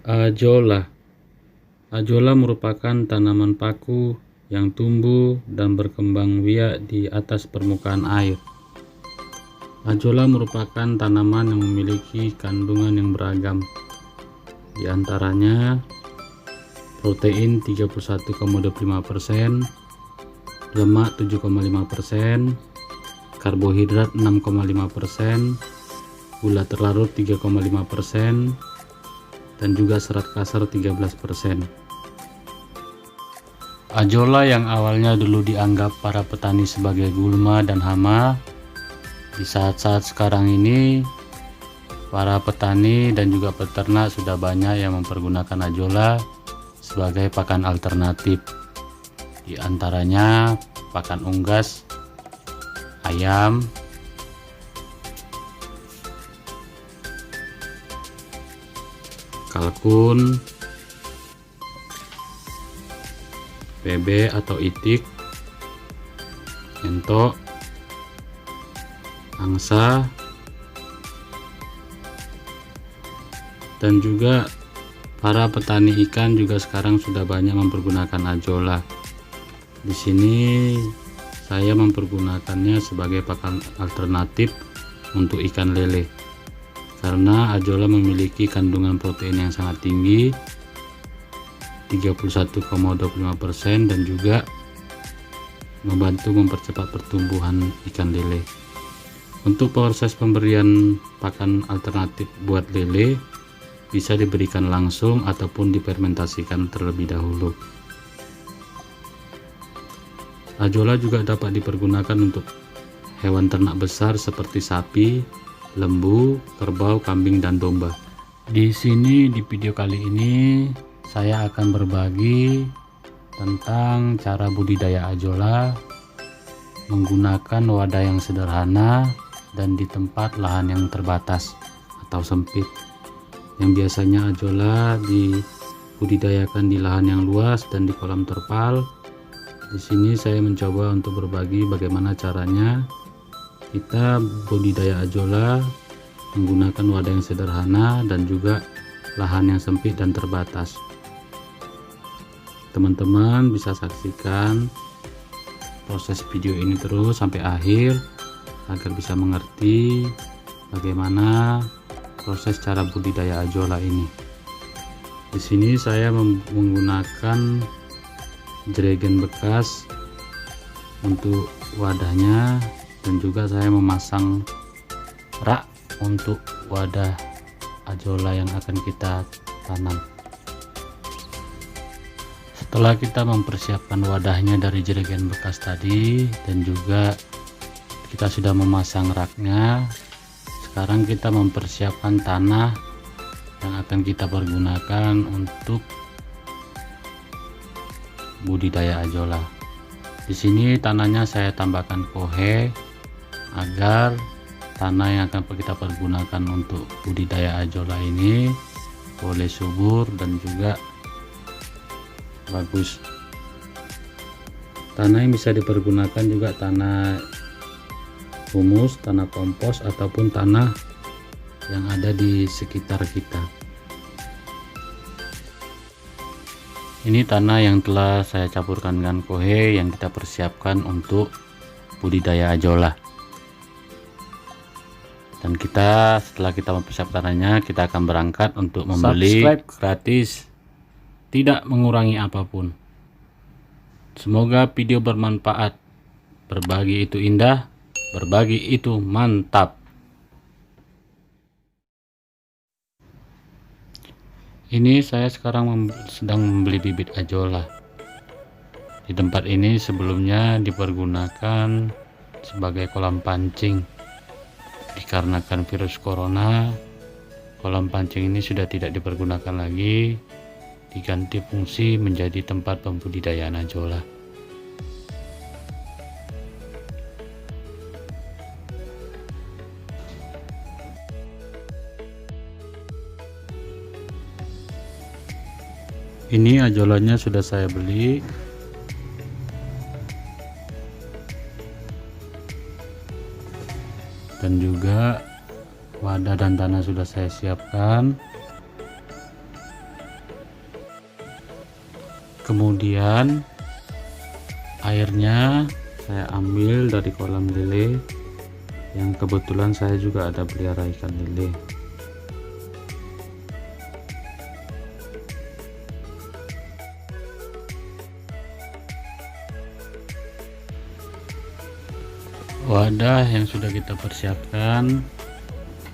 Ajolla. Ajolla merupakan tanaman paku yang tumbuh dan berkembang biak di atas permukaan air. Ajolla merupakan tanaman yang memiliki kandungan yang beragam, di antaranya protein 31,25%, lemak 7,5%, karbohidrat 6,5%, gula terlarut 3,5%, dan juga serat kasar 13%. Ajolla yang awalnya dulu dianggap para petani sebagai gulma dan hama, di saat-saat sekarang ini para petani dan juga peternak sudah banyak yang mempergunakan ajolla sebagai pakan alternatif, di antaranya pakan unggas ayam, kalkun, bebek atau itik, entok, angsa, dan juga para petani ikan juga sekarang sudah banyak mempergunakan ajolla. Di sini saya mempergunakannya sebagai pakan alternatif untuk ikan lele, karena ajolla memiliki kandungan protein yang sangat tinggi 31,25% dan juga membantu mempercepat pertumbuhan ikan lele. Untuk proses pemberian pakan alternatif buat lele bisa diberikan langsung ataupun difermentasikan terlebih dahulu. Ajolla juga dapat dipergunakan untuk hewan ternak besar seperti sapi, lembu, kerbau, kambing, dan domba. Di sini di video kali ini saya akan berbagi tentang cara budidaya ajolla menggunakan wadah yang sederhana dan di tempat lahan yang terbatas atau sempit. Yang biasanya ajolla dibudidayakan di lahan yang luas dan di kolam terpal. Di sini saya mencoba untuk berbagi bagaimana caranya kita budidaya ajolla menggunakan wadah yang sederhana dan juga lahan yang sempit dan terbatas. Teman-teman bisa saksikan proses video ini terus sampai akhir agar bisa mengerti bagaimana proses cara budidaya ajolla ini. Di sini saya menggunakan jerigen bekas untuk wadahnya dan juga saya memasang rak untuk wadah ajolla yang akan kita tanam. Setelah kita mempersiapkan wadahnya dari jerigen bekas tadi dan juga kita sudah memasang raknya, sekarang kita mempersiapkan tanah yang akan kita pergunakan untuk budidaya ajolla. Di sini tanahnya saya tambahkan kohe agar tanah yang akan kita pergunakan untuk budidaya ajolla ini boleh subur dan juga bagus. Tanah yang bisa dipergunakan juga tanah humus, tanah kompos, ataupun tanah yang ada di sekitar kita. Ini tanah yang telah saya campurkan dengan kohe yang kita persiapkan untuk budidaya ajolla. Dan kita setelah kita mempersiapkan tanahnya, kita akan berangkat untuk membeli gratis, tidak mengurangi apapun. Semoga video bermanfaat. Berbagi itu indah, berbagi itu mantap. Ini saya sekarang sedang membeli bibit ajolla. Di tempat ini sebelumnya dipergunakan sebagai kolam pancing. Dikarenakan virus corona, kolam pancing ini sudah tidak dipergunakan lagi, diganti fungsi menjadi tempat pembudidayaan ajolla. Ini ajollanya sudah saya beli. Dan juga wadah dan tanah sudah saya siapkan. Kemudian airnya saya ambil dari kolam lele yang kebetulan saya juga ada pelihara ikan lele. Wadah yang sudah kita persiapkan,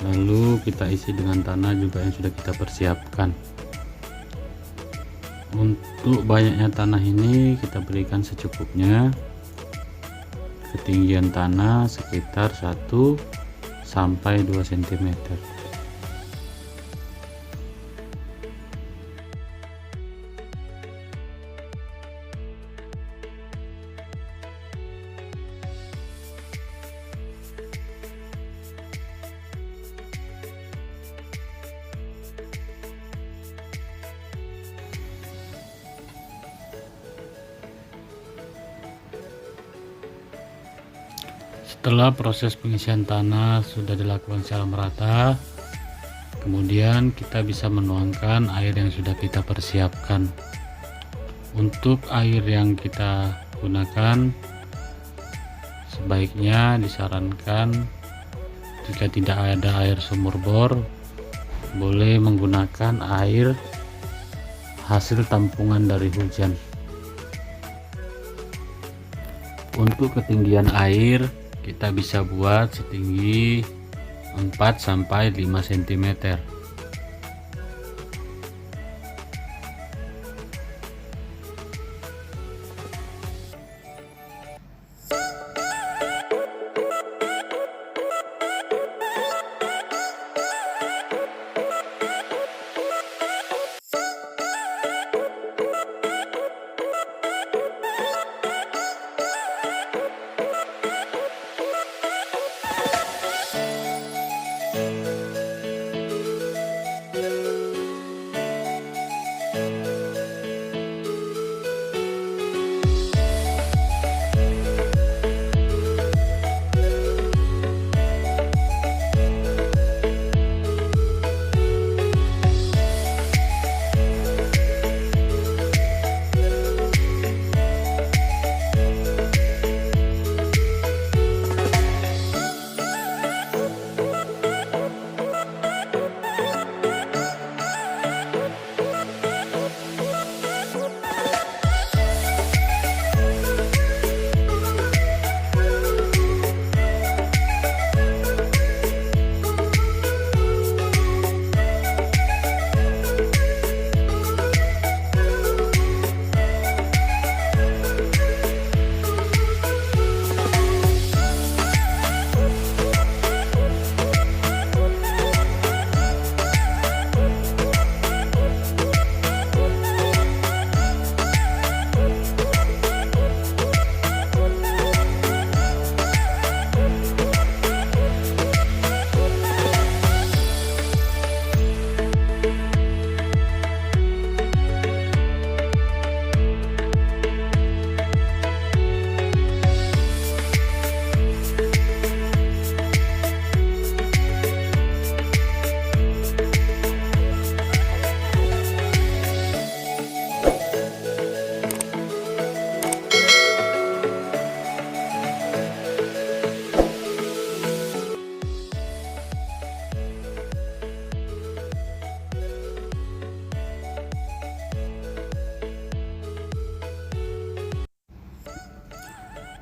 lalu kita isi dengan tanah juga yang sudah kita persiapkan. Untuk banyaknya tanah ini kita berikan secukupnya. Ketinggian tanah sekitar 1 sampai 2 cm. Setelah proses pengisian tanah sudah dilakukan secara merata, kemudian kita bisa menuangkan air yang sudah kita persiapkan. Untuk air yang kita gunakan, sebaiknya disarankan jika tidak ada air sumur bor, boleh menggunakan air hasil tampungan dari hujan. Untuk ketinggian air kita bisa buat setinggi 4 sampai 5 cm.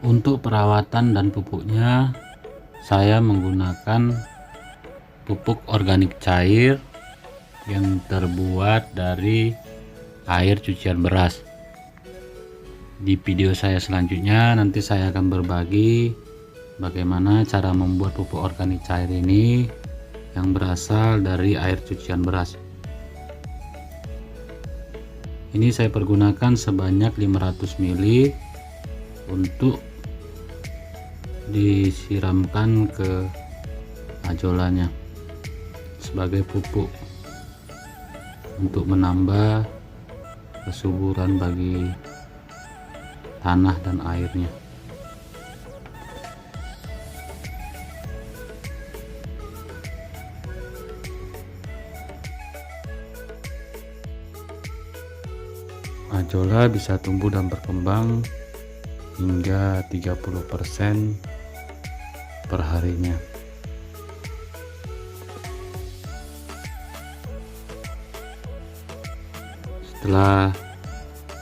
Untuk perawatan dan pupuknya, saya menggunakan pupuk organik cair yang terbuat dari air cucian beras. Di video saya selanjutnya nanti saya akan berbagi bagaimana cara membuat pupuk organik cair ini yang berasal dari air cucian beras. Ini saya pergunakan sebanyak 500 ml untuk disiramkan ke ajolannya sebagai pupuk untuk menambah kesuburan bagi tanah dan airnya. Ajolla bisa tumbuh dan berkembang hingga 30% per harinya. Setelah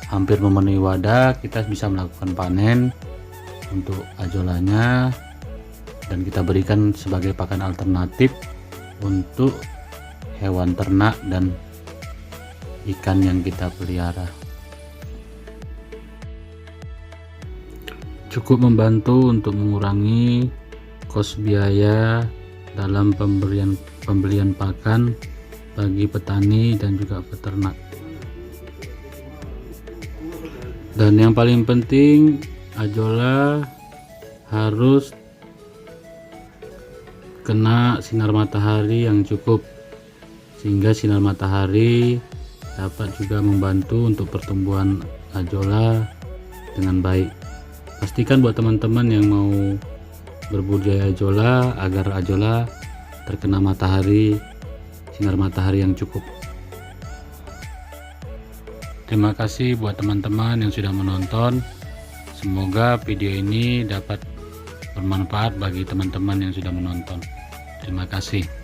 hampir memenuhi wadah, kita bisa melakukan panen untuk ajollanya dan kita berikan sebagai pakan alternatif untuk hewan ternak dan ikan yang kita pelihara. Cukup membantu untuk mengurangi kos biaya dalam pembelian pakan bagi petani dan juga peternak. Dan yang paling penting, ajolla harus kena sinar matahari yang cukup, sehingga sinar matahari dapat juga membantu untuk pertumbuhan ajolla dengan baik. Pastikan buat teman-teman yang mau berbudidaya ajolla agar ajolla terkena sinar matahari yang cukup. Terima kasih buat teman-teman yang sudah menonton. Semoga video ini dapat bermanfaat bagi teman-teman yang sudah menonton. Terima kasih.